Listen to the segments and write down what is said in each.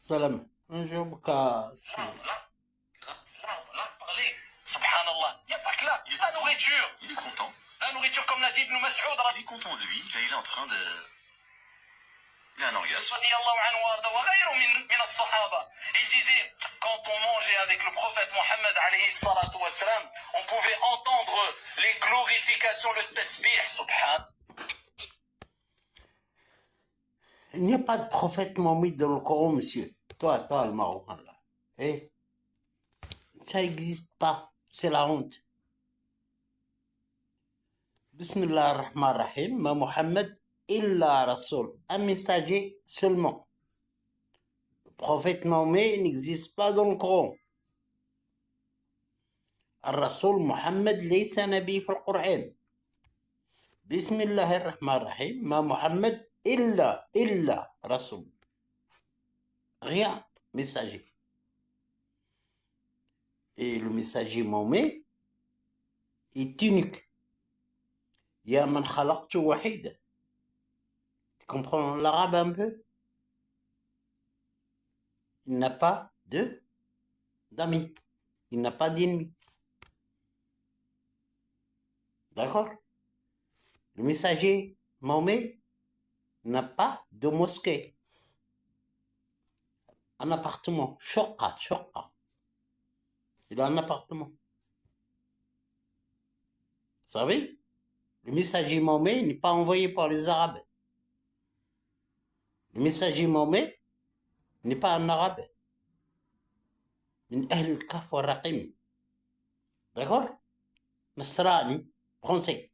salam. Un jour, Là, là, parler. Subhanallah. Il n'y a pas que là. La nourriture. Il est content. La nourriture, comme l'a dit Ibn Mas'ud. Il est content de lui. Là, il est en train de... Il a un orgasme. Il disait, quand on mangeait avec le prophète Mohammed alayhi salatu wassalam, on pouvait entendre les glorifications, le tasbih, subhan. il n'y a pas de prophète Mohammed dans le Coran, monsieur. Toi, le Marocain, là. Eh? Ça n'existe pas. C'est la honte. Bismillah ar-Rahman ar-Rahim. Ma Mohammed illa Rasoul. Un messager seulement. Le prophète Mahomet n'existe pas dans le Coran. الرسول محمد ليس نبي في القرآن. بسم الله الرحمن الرحيم. ما محمد إلا رسول. Rien, messager. Et le messager Mahomet est unique. يا من خلقت وحيدا. Tu comprends l'arabe un peu? Il n'a pas d'amis. Il n'a pas d'ennemis. D'accord? Le messager Mahomet n'a pas de mosquée. Un appartement. Choqa. Il a un appartement. Vous savez? Le messager Mahomet n'est pas envoyé par les Arabes. Le messager Mahomet n'est pas un Arabe. Min Ahl al-Kahf wa Raqim. D'accord? Nasrani, français.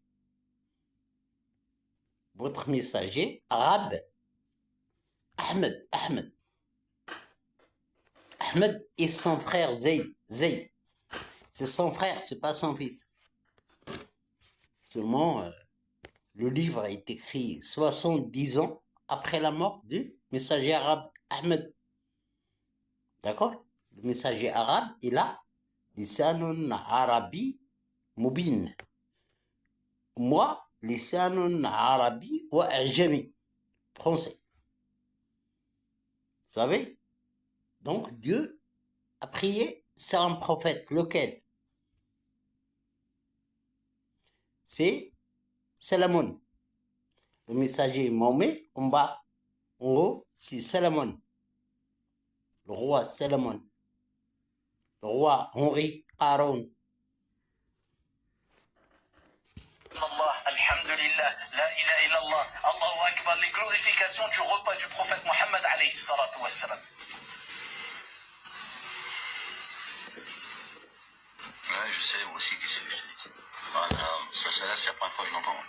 Votre messager arabe, Ahmed. Ahmed est son frère Zey. C'est son frère, c'est pas son fils. Seulement, le livre a été écrit 70 ans après la mort du messager arabe Ahmed. D'accord? Le messager arabe, il a lisanun arabi mubin. Moi, lisanun arabi wa ajami. Français. Vous savez? Donc, Dieu a prié sur un prophète. Lequel? C'est Salomon. Le messager Mahomet, en bas, en haut, c'est Salomon. Le roi Salomon. Le roi Henri Aaron. Allah, alhamdulillah, la ilaha illallah, Allahu Akbar, les glorifications du repas du prophète Mohammed alayhi salatu wassalam. Ouais, je sais, moi aussi, qu'est-ce que je te dis. Voilà, ça, là, c'est la première fois que je l'entends.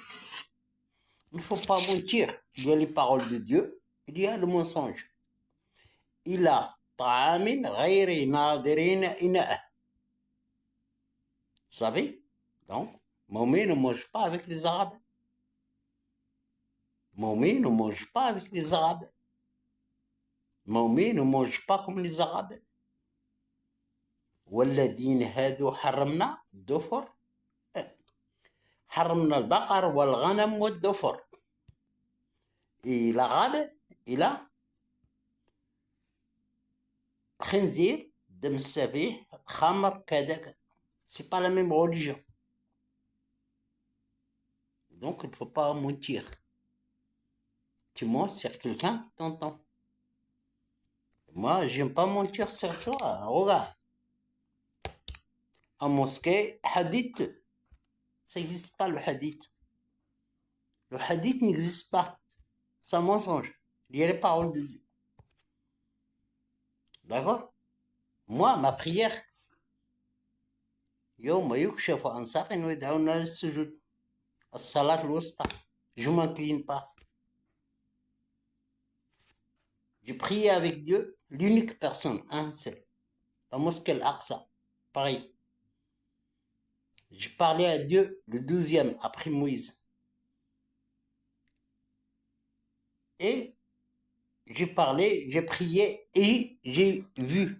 Il ne faut pas mentir. Il y a les paroles de Dieu, il y a le mensonge. Il a ta'amin ghayri nadirina ina'a. Vous savez? Donc, Mahomet ne mange pas avec les Arabes. Mahomet ne mange pas avec les Arabes. Mahomet ne mange pas comme les Arabes. والذين هادوا حرمنا الدفر حرمنا البقر والغنم والدفر. Et l'arabe, il a خنزير دم السبيح خمر كذا. C'est pas la même religion. Donc il ne faut pas mentir. Tu mens sur quelqu'un qui t'entend. Moi, j'aime pas mentir sur toi. Regarde. En mosquée, hadith. Ça n'existe pas le hadith. Le hadith n'existe pas. C'est un mensonge. Il y a les paroles de Dieu. D'accord? Moi, ma prière, يوم يكشف عن ساق ويدعون للسجود. الصلاة الوسطى. Je m'incline pas. J'ai prié avec Dieu, l'unique personne, un seul. La mosquée Al-Aqsa. Pareil. J'ai parlé à Dieu le 12e après Moïse. Et j'ai parlé, j'ai prié et j'ai vu.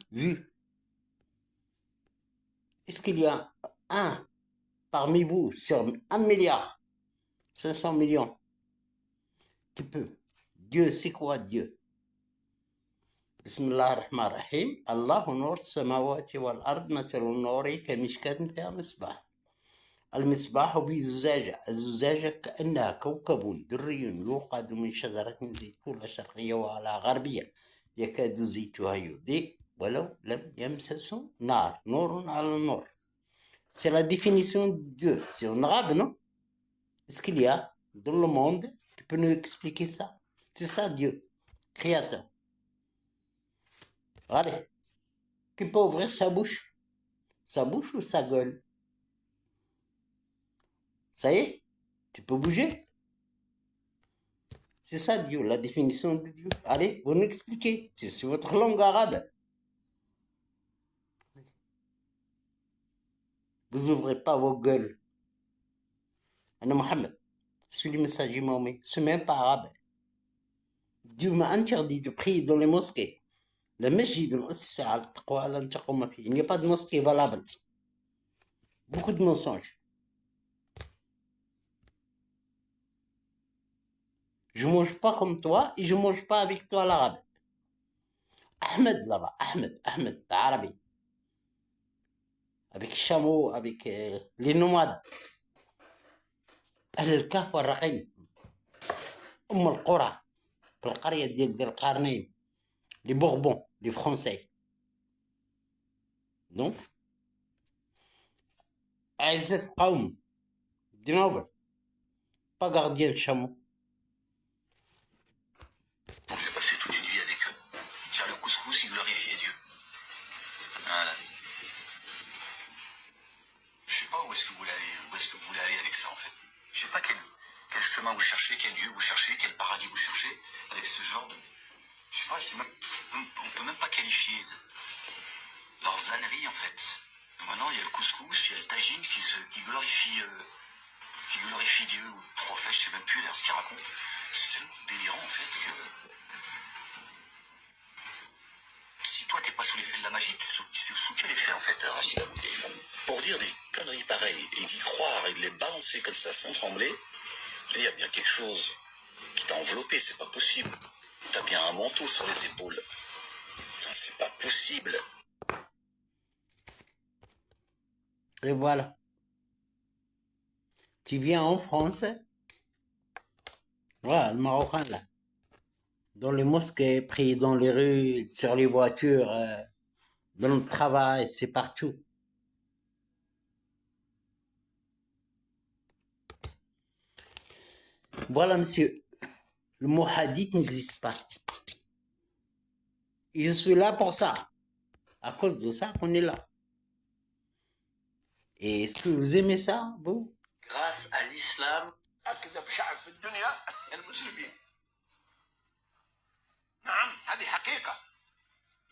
Est-ce qu'il y a un parmi vous sur 1,5 milliard qui peut? Dieu, c'est quoi Dieu? بسم الله الرحمن الرحيم. الله نور السماوات والأرض، مثل نوره كمشكاة فيها مصباح. المصباح بزجاجة، الزجاجة كأنها كوكب دري يوقد من شجرة زيتونة شرقية وعلى غربية يكاد زيتها يضيء ولو لم يمسسه نار، نور على نور. C'est la définition de Dieu. C'est un arabe, non? Est-ce qu'il y a dans le monde qui peut nous expliquer ça? C'est ça Dieu, créateur. Allez, qui peut ouvrir sa bouche? Sa bouche ou sa gueule? Ça y est, tu peux bouger. C'est ça Dieu, la définition de Dieu. Allez, vous nous expliquez. C'est votre langue arabe. Vous ouvrez pas vos gueules. Anna Mohammed, je suis le messager Mahomet. Ce n'est même pas arabe. Dieu m'a interdit de prier dans les mosquées. Le masjid al-Ussisa al-Taqwa lan taquma fi. Il n'y a pas de mosquée valable. Beaucoup de mensonges. Je mange pas comme toi et je mange pas avec toi l'arabe. Ahmed là-bas, Ahmed, arabe. Avec chameau, avec les nomades. أهل الكهف والرقيم. القرى في القرية ديال القرنين. Les Bourbons, les Français. Donc, عزة قوم du noble, pas gardien de chameau. J'ai passé toute une vie avec eux. Tiens, le couscous, il glorifiait Dieu. Voilà. Je sais pas où est-ce que vous voulez aller avec ça, en fait. Je sais pas quel chemin vous cherchez, quel Dieu vous cherchez, quel paradis vous cherchez, avec ce genre de... Je sais pas, on peut même pas qualifier leurs âneries, en fait. Maintenant, il y a le couscous, il y a le tagine qui glorifie Dieu, ou le prophète, je sais même plus ce qu'il raconte. C'est tellement délirant, en fait, que... Si toi, t'es pas sous l'effet de la magie, t'es sous quel effet, en fait, Rachid Aboudé? Pour dire des conneries pareilles, et d'y croire, et de les balancer comme ça, sans trembler, il y a bien quelque chose qui t'a enveloppé, c'est pas possible. T'as bien un manteau sur les épaules. Putain, c'est pas possible. Et voilà. Tu viens en France, voilà, le Marocain là, dans les mosquées, prier dans les rues, sur les voitures, dans le travail, c'est partout. Voilà, monsieur, le mot hadith n'existe pas. Et je suis là pour ça. À cause de ça qu'on est là. Et est-ce que vous aimez ça, vous? Grâce à l'islam, أكذب شعب في الدنيا المسلمين. نعم هذه حقيقة.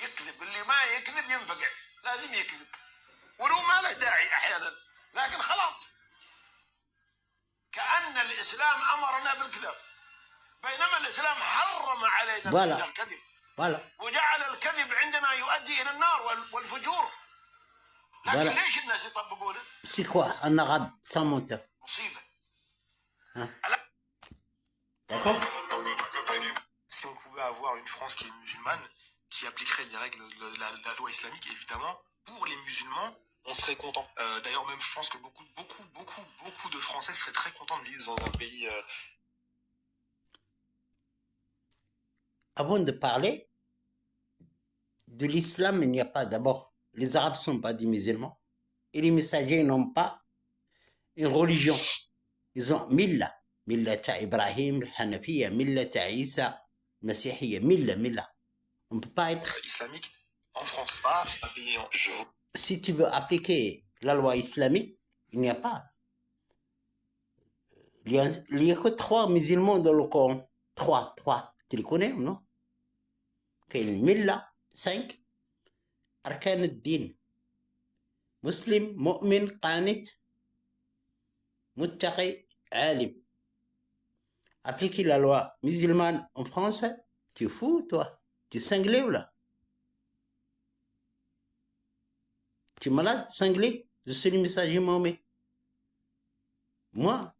يكذب اللي ما يكذب ينفقع، لازم يكذب ولو ما له داعي أحيانا، لكن خلاص. كأن الإسلام أمرنا بالكذب، بينما الإسلام حرم علينا الكذب. وجعل الكذب عندنا يؤدي إلى النار والفجور. لكن ليش الناس يطبقونه؟ C'est quoi un arabe sans menteur? مصيبة. D'accord? Si on pouvait avoir une France qui est musulmane, qui appliquerait les règles de la loi islamique, évidemment, pour les musulmans, on serait content. D'ailleurs, même je pense que beaucoup de Français seraient très contents de vivre dans un pays... Avant de parler de l'islam, il n'y a pas d'abord. Les Arabes ne sont pas des musulmans. Et les messagers n'ont pas une religion. Ils ont milla. Millata Ibrahim, Hanafiya, Millata Isa, Masihiya, Milla. On ne peut pas être... islamique en France, pas un pays en... Si tu veux appliquer la loi islamique, il n'y a pas. Il n'y a que 3 musulmans dans le Coran. 3. Tu les connais, non? Milla, 5. Arkan ad-din. Muslim, mu'min, qanit, muttaqi, alim. Appliquer la loi musulmane en France, tu es fou, toi? Tu es cinglé ou là? Tu es malade, cinglé? Je suis le messager Mahomet. Moi,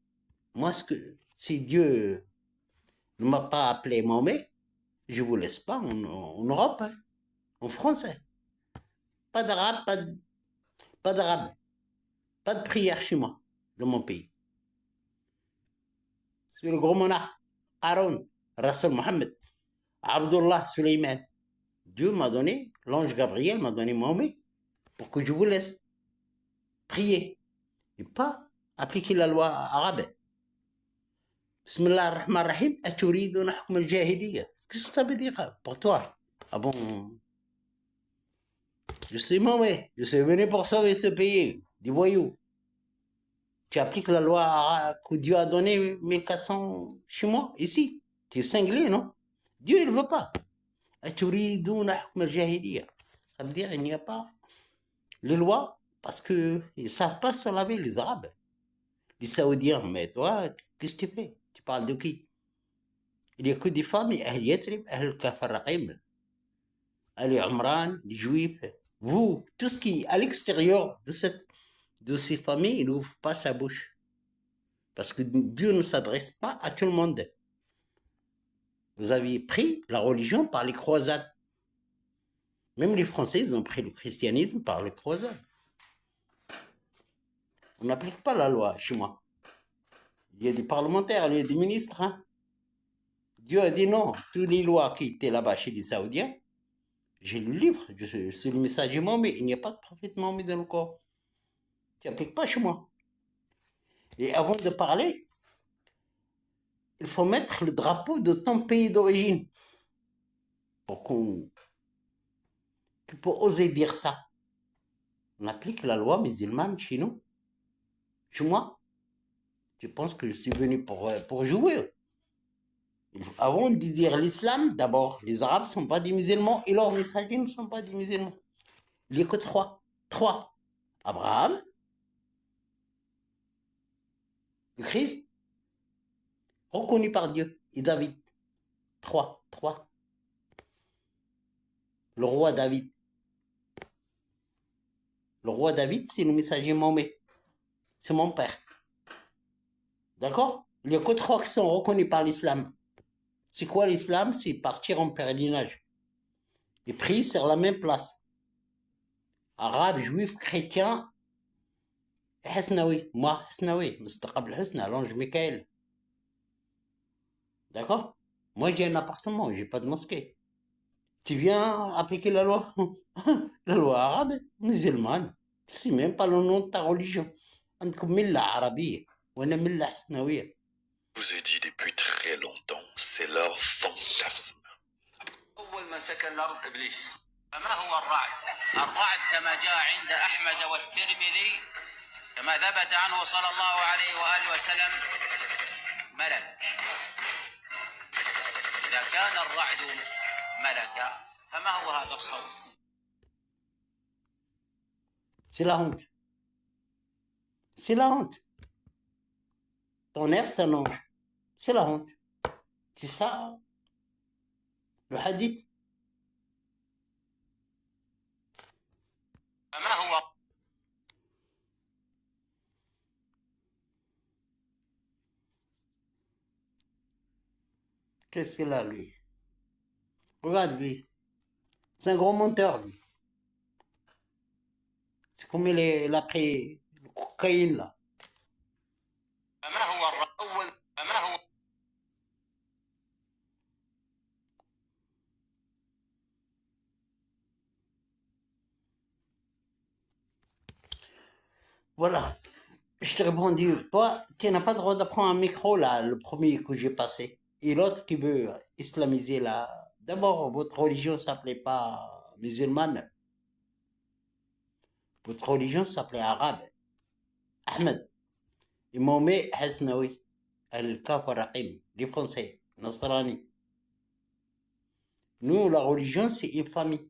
si Dieu ne m'a pas appelé Mahomet, Je vous laisse pas en Europe, hein, en France. Hein. Pas d'arabe, pas d'arabe. Pas de prière chez moi, dans mon pays. C'est le gros monarque, Aaron, Rasul Mohammed, Abdullah Suleiman. Dieu m'a donné, l'ange Gabriel m'a donné Mahomet pour que je vous laisse prier et pas appliquer la loi arabe. Bismillah ar-Rahman ar-Rahim, aturiduna hukm al-jahiliya. Qu'est-ce que ça veut dire pour toi? Ah bon? Je suis Mahomet, je suis venu pour sauver ce pays des voyous. Tu appliques la loi que Dieu a donnée 1400 chez moi, ici. Tu es cinglé, non? Dieu, il ne veut pas. Ça veut dire qu'il n'y a pas les lois parce qu'ils ne savent pas se laver, les Arabes. Les Saoudiens, mais toi, qu'est-ce que tu fais? Tu parles de qui? Il n'y a que des femmes, Ahl Yatrib, Ahl Kafaraqim, Ahl Umran, les Juifs. Vous, tout ce qui est à l'extérieur de ces familles, il n'ouvre pas sa bouche. Parce que Dieu ne s'adresse pas à tout le monde. Vous aviez pris la religion par les croisades. Même les Français, ils ont pris le christianisme par les croisades. On n'applique pas la loi chez moi. Il y a des parlementaires, il y a des ministres. Hein. Dieu a dit non. Toutes les lois qui étaient là-bas chez les Saoudiens, j'ai le livre, c'est le messager Mahomet. Il n'y a pas de prophète Mahomet dans le corps. Tu n'appliques pas chez moi. Et avant de parler, il faut mettre le drapeau de ton pays d'origine pour oser dire ça. On applique la loi musulmane chez nous. Chez moi, tu penses que je suis venu pour jouer. Avant de dire l'islam, d'abord, les Arabes ne sont pas des musulmans et leurs messagers ne sont pas des musulmans. Il n'y a que trois. Abraham, le Christ, reconnu par Dieu, et David. Trois. Le roi David. Le roi David, c'est le messager Mahomet. C'est mon père. D'accord? Il n'y a que trois qui sont reconnus par l'islam. C'est quoi l'islam? C'est partir en pèlerinage. Et prier sur la même place. Arabe, juif, chrétien, Hasnaoui. Moi, Hasnaoui. Mustaqab al-Husna, l'ange Michael. D'accord? Moi, j'ai un appartement, j'ai pas de mosquée. Tu viens appliquer la loi? La loi arabe, musulmane. Tu sais même pas le nom de ta religion. عندكم ملة عربية وأنا ملة حسنوية. Je vous ai dit depuis très longtemps, c'est leur fantasme. أول من سكن الأرض إبليس. فما هو الرعد؟ الرعد كما جاء عند أحمد والترمذي كما ثبت عنه صلى الله عليه وآله وسلم ملك. إذا كان الرعد ملكا فما هو هذا الصوت؟ C'est la honte. C'est la honte. Ton air, c'est un ange. C'est la honte. C'est ça, le hadith. فما هو Qu'est-ce qu'il a, lui? Regarde, lui. C'est un gros menteur, lui. C'est comme il a pris le cocaïne, là. فما هو الأول فما هو Voilà. Je t'ai répondu. Toi, tu n'as pas le droit d'apprendre un micro, là, le premier que j'ai passé. Et l'autre qui veut islamiser, là. D'abord, votre religion s'appelait pas musulmane. Votre religion s'appelait arabe. Ahmed. Et Mahomet Hasnaoui. Al-Kafaraqim. Les Français. Nasrani. Nous, la religion, c'est une famille.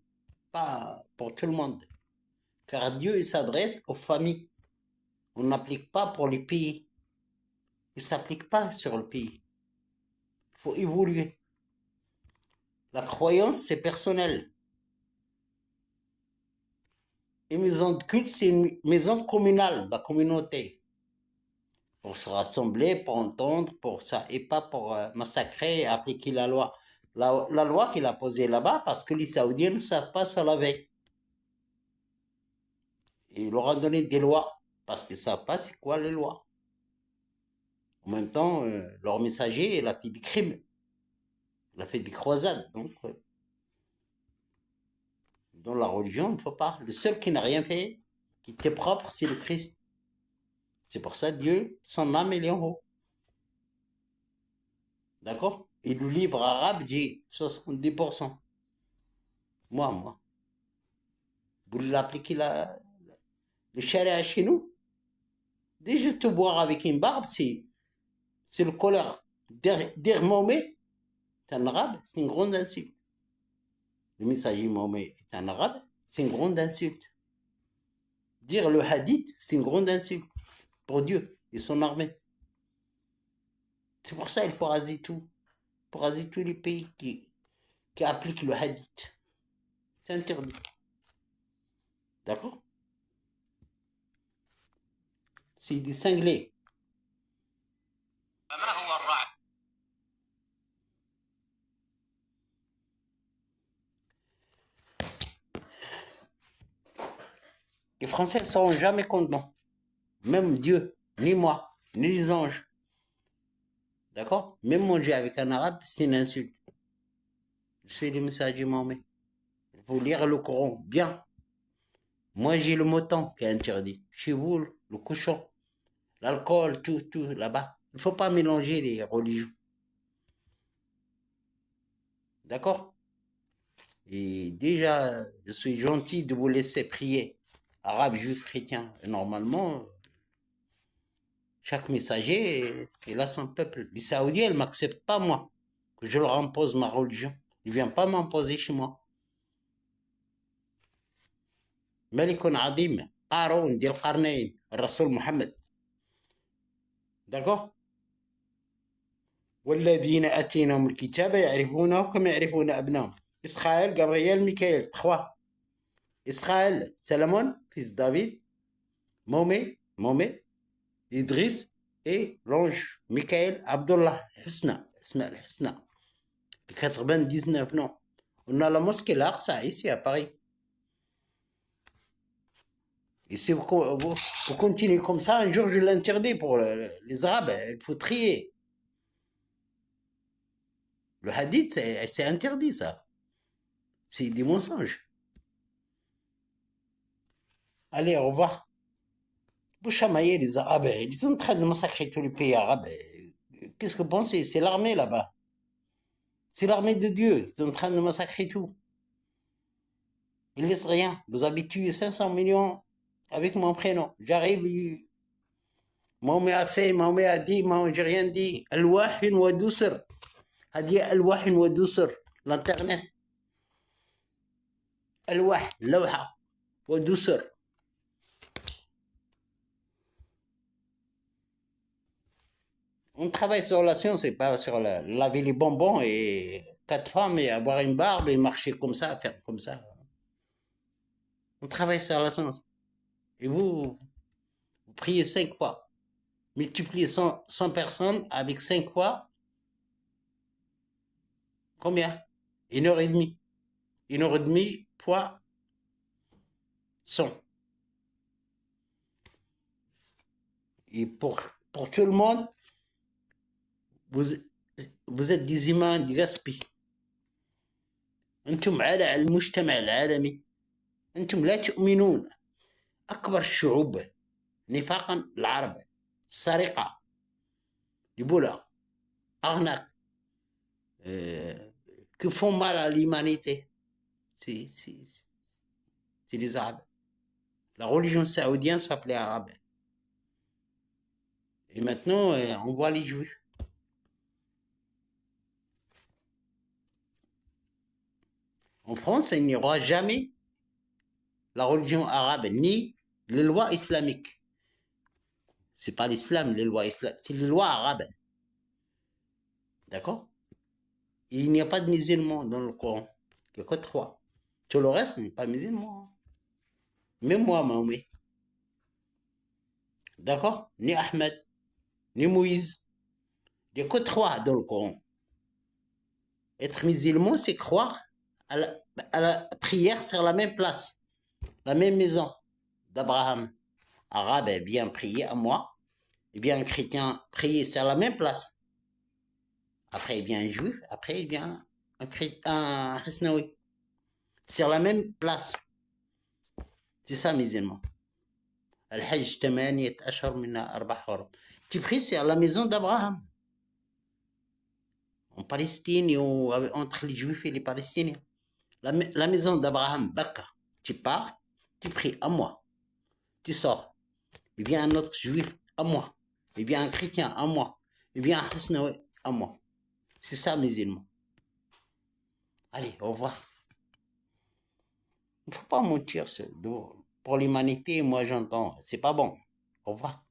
Pas pour tout le monde. Car Dieu, il s'adresse aux familles. On n'applique pas pour les pays. Il ne s'applique pas sur le pays. Il faut évoluer. La croyance, c'est personnel. Une maison de culte, c'est une maison communale, de la communauté. Pour se rassembler, pour entendre, pour ça, et pas pour massacrer et appliquer la loi. la loi qu'il a posée là-bas parce que les Saoudiens ne savent pas se laver. Et il leur a donné des lois parce qu'ils ne savent pas c'est quoi les lois. En même temps, leur messager, il a fait des crimes. Il a fait des croisades. Donc, dans la religion, on ne peut pas. Le seul qui n'a rien fait, qui était propre, c'est le Christ. C'est pour ça que Dieu, son âme, il est en haut. D'accord? Et le livre arabe dit 70%. Moi. Vous l'appliquez le charia chez nous? Déjà, te boire avec une barbe, c'est le colère. Dire Mahomet est un arabe, c'est une grande insulte. Le messager Mahomet est un arabe, c'est une grande insulte. Dire le hadith, c'est une grande insulte pour Dieu et son armée. C'est pour ça qu'il faut raser tout. Pour raser tous les pays qui appliquent le hadith. C'est interdit. D'accord? C'est des cinglés. Les Français ne seront jamais contents. Même Dieu, ni moi, ni les anges. D'accord? Même manger avec un arabe, c'est une insulte. C'est le message du Mahomet. Il faut lire le Coran bien. Moi, j'ai le mouton qui est interdit. Chez vous, le cochon, l'alcool, tout là-bas. Il ne faut pas mélanger les religions. D'accord? Et déjà, je suis gentil de vous laisser prier. Arabe, juif, chrétien. Et normalement, chaque messager, il a son peuple. Les Saoudiens, ils ne m'acceptent pas, moi, que je leur impose ma religion. Ils ne viennent pas m'imposer chez moi. ملك عظيم قارون ذي القرنين الرسول محمد. D'accord? والذين اتيناهم الكتاب يعرفونه كما يعرفون ابنائهم. Israël, Gabriel, Michael, 3. Israël, Salomon, fils de David, Mahomet, Idriss et l'ange Michael, Abdullah, Husna, Ismaël Husna. 99 noms. On a la mosquée Larsa ici à Paris. Et si vous continuez comme ça, un jour je l'interdis pour les Arabes, il faut trier. Le hadith, c'est interdit ça. C'est des mensonges. Allez, au revoir. Vous chamaillez les Arabes, ils sont en train de massacrer tous les pays arabes. Qu'est-ce que vous pensez? C'est l'armée là-bas. C'est l'armée de Dieu qui est en train de massacrer tout. Ils ne laissent rien. Vous avez tué 500 millions avec mon prénom. J'arrive, Mahomet a fait, Mahomet a dit, moi j'ai rien dit. Al-Wahin wa Dusr. هذه الواح ودسر الانترنت الواح لوحة ودسر. On travaille sur la science et pas sur laver les bonbons et 4 femmes et avoir une barbe et marcher comme ça, faire comme ça. On travaille sur la science. Et vous priez 5 fois. Multipliez 100 personnes avec 5 fois. Combien? 1h30. 1h30 fois 100. Et pour tout le monde, vous êtes des humains de gaspille. أنتم على المجتمع العالمي. أنتم لا تؤمنون. أكبر الشعوب نفاقا العرب. السرقة. يقولها أغنق. qui font mal à l'humanité. C'est les Arabes. La religion saoudienne s'appelait arabe. Et maintenant, on voit les Juifs. En France, il n'y aura jamais la religion arabe, ni les lois islamiques. C'est pas l'islam, les lois islamiques, c'est les lois arabes. D'accord? Il n'y a pas de musulmans dans le Coran. Il n'y a que 3. Tout le reste n'est pas musulman. Même moi, Mahomet. D'accord? Ni Ahmed, ni Moïse. Il n'y a que 3 dans le Coran. Être musulman, c'est croire à la prière sur la même place, la même maison d'Abraham. Arabe vient prier à moi, il vient un chrétien prier sur la même place. Après, il vient un juif, après, il vient un Hasnaoui. Sur la même place. C'est ça, musulman. Al-Hajj 8 أشهر منها 4 حرم. Tu pries sur la maison d'Abraham. En Palestine, entre les Juifs et les Palestiniens. La maison d'Abraham, Bakka. Tu pars, tu pries à moi. Tu sors. Il vient un autre Juif à moi. Il vient un chrétien à moi. Il vient un Hasnaoui à moi. C'est ça, musulman. Allez, au revoir. Il ne faut pas mentir. Pour l'humanité, moi j'entends. C'est pas bon. Au revoir.